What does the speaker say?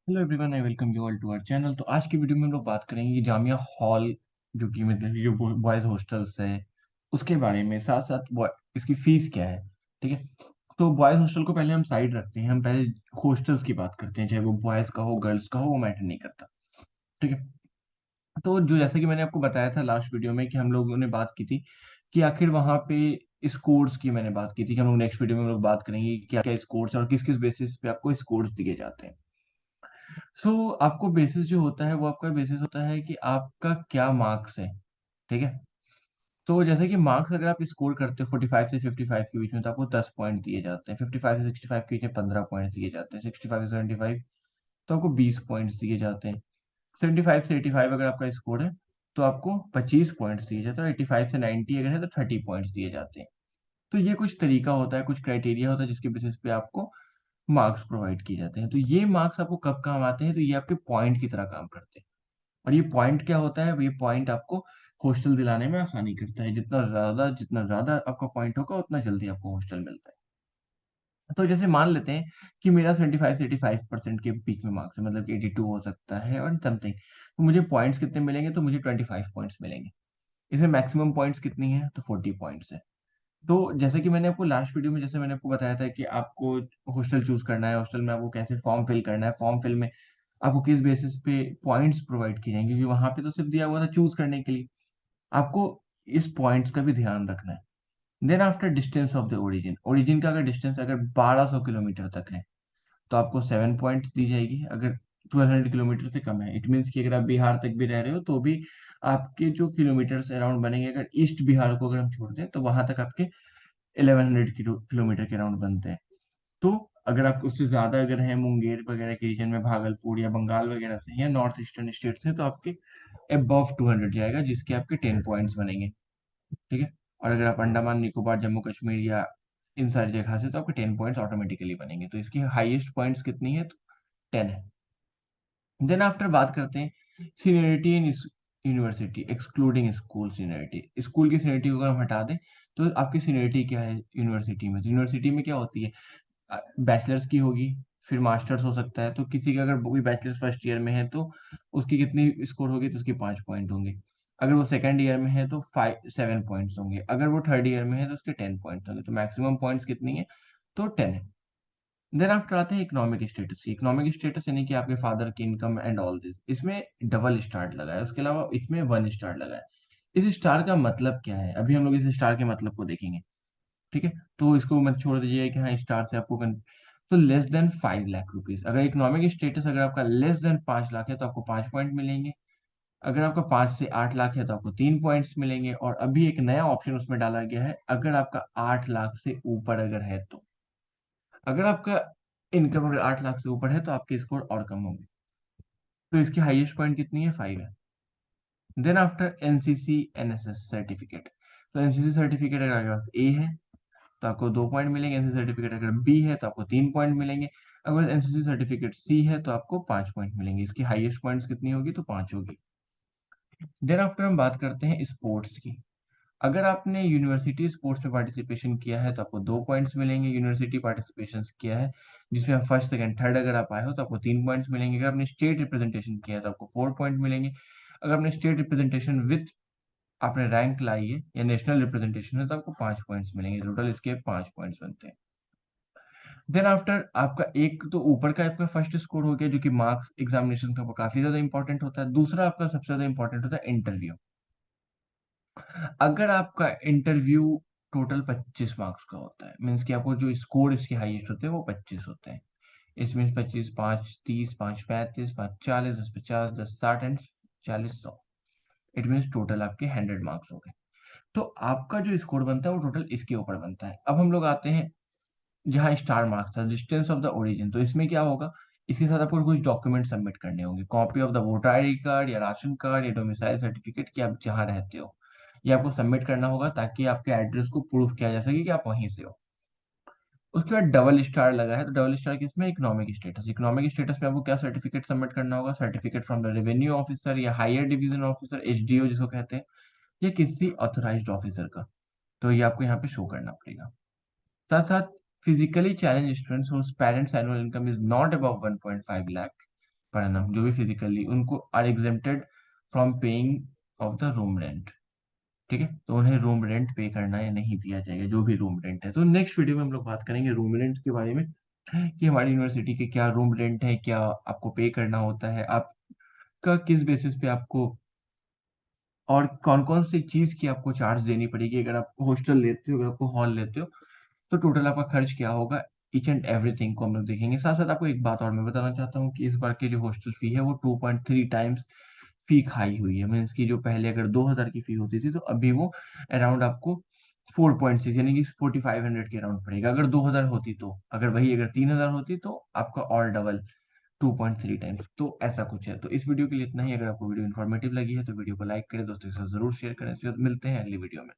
Hello everyone, I welcome you all to our channel. तो आज की वीडियो में हम लोग बात करेंगे कि जामिया हॉल जो कि मतलब जो बॉयज हॉस्टल्स है उसके बारे में, साथ साथ इसकी फीस क्या है। ठीक है। तो बॉयज हॉस्टल को पहले हम साइड रखते हैं, हम पहले हॉस्टल्स की बात करते हैं, चाहे वो बॉयज का हो गर्ल्स का हो, वो मैटर नहीं करता। ठीक है। तो जो जैसे कि मैंने आपको बताया था लास्ट वीडियो में कि हम लोगों ने बात की थी कि आखिर वहां पे स्कोर्स की मैंने बात की थी कि हम लोग नेक्स्ट वीडियो में हम लोग बात करेंगे कि क्या क्या स्कोर्स और किस किस बेसिस पे आपको स्कोर्स दिए जाते हैं। आपको बेसिस जो होता है वो आपका बेसिस होता है कि आपका क्या मार्क्स है। ठीक है। तो जैसे कि मार्क्स अगर आप स्कोर करते हो 45 से 55 के बीच में तो आपको 10 पॉइंट दिए जाते हैं, 55 से 65 के बीच में 15 पॉइंट दिए जाते हैं, 65 से 75 तो आपको 20 पॉइंट्स दिए जाते हैं, 75 से 85 अगर आपका स्कोर है तो आपको 25 पॉइंट्स दिए जाते हैं, और 85 से 90 अगर है तो 30 पॉइंट्स दिए जाते हैं। तो ये कुछ तरीका होता है, कुछ क्राइटेरिया होता है जिसके बेसिस पे आपको मार्क्स प्रोवाइड किए जाते हैं। तो ये मार्क्स आपको कब काम आते हैं, तो ये आपके पॉइंट की तरह काम करते हैं। और ये पॉइंट क्या होता है, ये पॉइंट आपको हॉस्टल दिलाने में आसानी करता है। जितना ज्यादा आपका पॉइंट होगा उतना जल्दी आपको हॉस्टल मिलता है। तो जैसे मान लेते हैं कि मेरा 75 से 85% के बीच में मार्क्स है, मतलब कि 82 हो सकता है और समथिंग। तो मुझे पॉइंट्स कितने मिलेंगे, तो मुझे 25 पॉइंट्स मिलेंगे। इसमें मैक्सिमम पॉइंट्स कितनी है, तो 40 पॉइंट्स है। तो जैसे कि मैंने आपको लास्ट वीडियो में जैसे मैंने आपको बताया था कि आपको हॉस्टल चूज करना है, हॉस्टल में आपको कैसे फॉर्म फिल करना है, फॉर्म फिल में आपको किस बेसिस पे पॉइंट्स प्रोवाइड किए जाएंगे, क्योंकि वहां पे तो सिर्फ दिया हुआ था चूज करने के लिए। आपको इस पॉइंट्स का भी ध्यान रखना है। Then after distance of the origin, origin का अगर डिस्टेंस अगर 1200 किलोमीटर तक है तो आपको 7 पॉइंट्स दी जाएगी। अगर 1200 किलोमीटर से कम है, इट मीन्स कि अगर आप बिहार तक भी रह रहे हो तो भी आपके जो किलोमीटर्स अराउंड बनेंगे, अगर ईस्ट बिहार को अगर हम छोड़ दें तो वहां तक आपके 1100 किलोमीटर के अराउंड बनते हैं। तो अगर आप उससे ज्यादा अगर है मुंगेर वगैरह के रीजन में, भागलपुर या बंगाल वगैरह से या नॉर्थ ईस्टर्न स्टेट से, तो आपके अबव 200 जाएगा, जिसके आपके 10 पॉइंट्स बनेंगे। ठीक है। और अगर आप अंडमान निकोबार जम्मू कश्मीर या इन सारी जगह से, तो आपके 10 पॉइंट्स ऑटोमेटिकली बनेंगे। तो इसकी हाईएस्ट पॉइंट्स कितनी है, तो 10 है। देन आफ्टर बात करते हैं seniority in university excluding school seniority. School की सीनियरिटी को अगर हम हटा दें तो आपकी सीनियरिटी क्या है यूनिवर्सिटी में। तो यूनिवर्सिटी में क्या होती है, बैचलर्स की होगी, फिर मास्टर्स हो सकता है। तो किसी का अगर कोई बैचलर्स फर्स्ट ईयर में है तो उसकी कितनी स्कोर होगी, तो उसके 5 पॉइंट होंगे। अगर वो सेकंड ईयर में है तो 7 पॉइंट्स होंगे। अगर वो थर्ड ईयर में है तो उसके 10 पॉइंट्स होंगे। तो मैक्सिमम पॉइंट्स कितनी है, तो 10 है। देन आफ्टर आते हैं इकोनॉमिक स्टेटस की। इकोनॉमिक स्टेटस यानी कि आपके फादर की इनकम एंड ऑल दिस। इसमें डबल स्टार लगा है, उसके अलावा इसमें 1 स्टार लगा है। इस स्टार का मतलब क्या है, अभी हम लोग इस स्टार के मतलब को देखेंगे। ठीक है। तो इसको मत छोड़ दीजिए कि हाँ स्टार से आपको तो लेस देन 5 लाख रुपीज, अगर इकोनॉमिक स्टेटस अगर आपका लेस देन 5 लाख है तो आपको 5 पॉइंट मिलेंगे। अगर आपका 5 से 8 लाख है तो आपको 3 पॉइंट्स मिलेंगे। और अभी एक नया ऑप्शन उसमें डाला गया है, अगर आपका 8 लाख से ऊपर अगर है तो, अगर आपका इनकम अगर 8 लाख से ऊपर है तो आपके स्कोर और कम होंगे। तो इसकी हाईएस्ट पॉइंट कितनी है, 5 है। Then after NCC NSS certificate. तो एनसीसी सर्टिफिकेट अगर आपके पास ए है तो आपको 2 पॉइंट मिलेंगे। एनसीसी सर्टिफिकेट अगर बी है तो आपको 3 पॉइंट मिलेंगे। अगर एनसीसी सर्टिफिकेट सी है तो आपको 5 पॉइंट मिलेंगे। इसकी हाईएस्ट पॉइंट्स कितनी होगी, तो 5 होगी। देन आफ्टर हम बात करते हैं स्पोर्ट्स की। अगर आपने यूनिवर्सिटी स्पोर्ट्स में पार्टिसिपेशन किया है तो आपको 2 पॉइंट्स मिलेंगे। यूनिवर्सिटी पार्टिसिपेशन किया है जिसमें आप फर्स्ट सेकंड थर्ड अगर आप आए हो तो आपको 3 पॉइंट्स मिलेंगे। अगर आपने स्टेट रिप्रेजेंटेशन किया है तो आपको 4 पॉइंट मिलेंगे। अगर आपने स्टेट रिप्रेजेंटेशन विथ आपने रैंक लाई है या नेशनल रिप्रेजेंटेशन है तो आपको 5 पॉइंट्स मिलेंगे। टोटल इसके 5 पॉइंट्स बनते हैं। देन आफ्टर आपका एक तो ऊपर का आपका फर्स्ट स्कोर हो गया जो कि मार्क्स एग्जामिनेशन का काफी ज्यादा इंपॉर्टेंट होता है। दूसरा आपका सबसे ज्यादा इंपॉर्टेंट होता है इंटरव्यू। अगर आपका इंटरव्यू टोटल 25 मार्क्स का होता है, मीन्स कि आपको जो स्कोर इसके हाईएस्ट होते हैं वो 25 होते हैं। इसमें 25, 5, 30, 5, 35, 5, 40, 10, 50, 10, 60 एंड 40, 100। इट मीन्स टोटल आपके 100 मार्क्स हो गए। तो आपका जो स्कोर बनता है वो टोटल इसके ऊपर बनता है। अब हम लोग आते हैं जहाँ स्टार मार्क्स था, डिस्टेंस ऑफ द ओरिजिन। तो इसमें क्या होगा, इसके साथ आपको कुछ डॉक्यूमेंट सबमिट करने होंगे, copy of the voter ID card या राशन कार्ड या डोमिसाइल सर्टिफिकेट कि आप जहाँ रहते हो, ये आपको सबमिट करना होगा ताकि आपके एड्रेस को प्रूफ किया जा सके कि आप वहीं से हो। उसके बाद डबल स्टार लगा है, तो डबल स्टार किसमें, इकोनॉमिक स्टेटस। इकोनॉमिक स्टेटस में आपको क्या सर्टिफिकेट सबमिट करना होगा, certificate from the revenue officer या हायर डिवीजन ऑफिसर, एचडीओ जिसको कहते हैं, या किसी ऑथोराइज्ड ऑफिसर का। तो ये आपको यहाँ पे शो करना पड़ेगा। साथ साथ physically challenge students whose parents annual income is not above 1.5 lakh पर annum, जो भी फिजिकली उनको are exempted from paying of the room rent. ठीक है, तो उन्हें रूम रेंट पे करना या नहीं दिया जाएगा, जो भी रूम रेंट है। तो नेक्स्ट वीडियो में हम लोग बात करेंगे रूम रेंट के बारे में, कि हमारी यूनिवर्सिटी के क्या रूम रेंट है, क्या आपको पे करना होता है, आपका किस बेसिस पे आपको, और कौन कौन सी चीज की आपको चार्ज देनी पड़ेगी अगर आप हॉस्टल लेते हो, अगर आपको हॉल लेते हो, तो टोटल आपका खर्च क्या होगा। ईच एंड एवरीथिंग को हम लोग देखेंगे। साथ साथ आपको एक बात और मैं बताना चाहता हूँ कि इस बार की जो हॉस्टल फी है वो 2.3 टाइम्स फी खाई हुई है। मीन्स की जो पहले अगर 2,000 की फी होती थी, तो अभी वो अराउंड आपको 4.6 यानी कि 4,500 के अराउंड पड़ेगा, अगर 2,000 होती तो। अगर वही अगर 3,000 होती तो आपका और डबल, 2.3 टाइम्स। तो ऐसा कुछ है। तो इस वीडियो के लिए इतना ही। अगर आपको वीडियो इन्फॉर्मेटिव लगी है तो वीडियो को लाइक करें, दोस्तों के साथ जरूर शेयर करें। तो मिलते हैं अगली वीडियो में।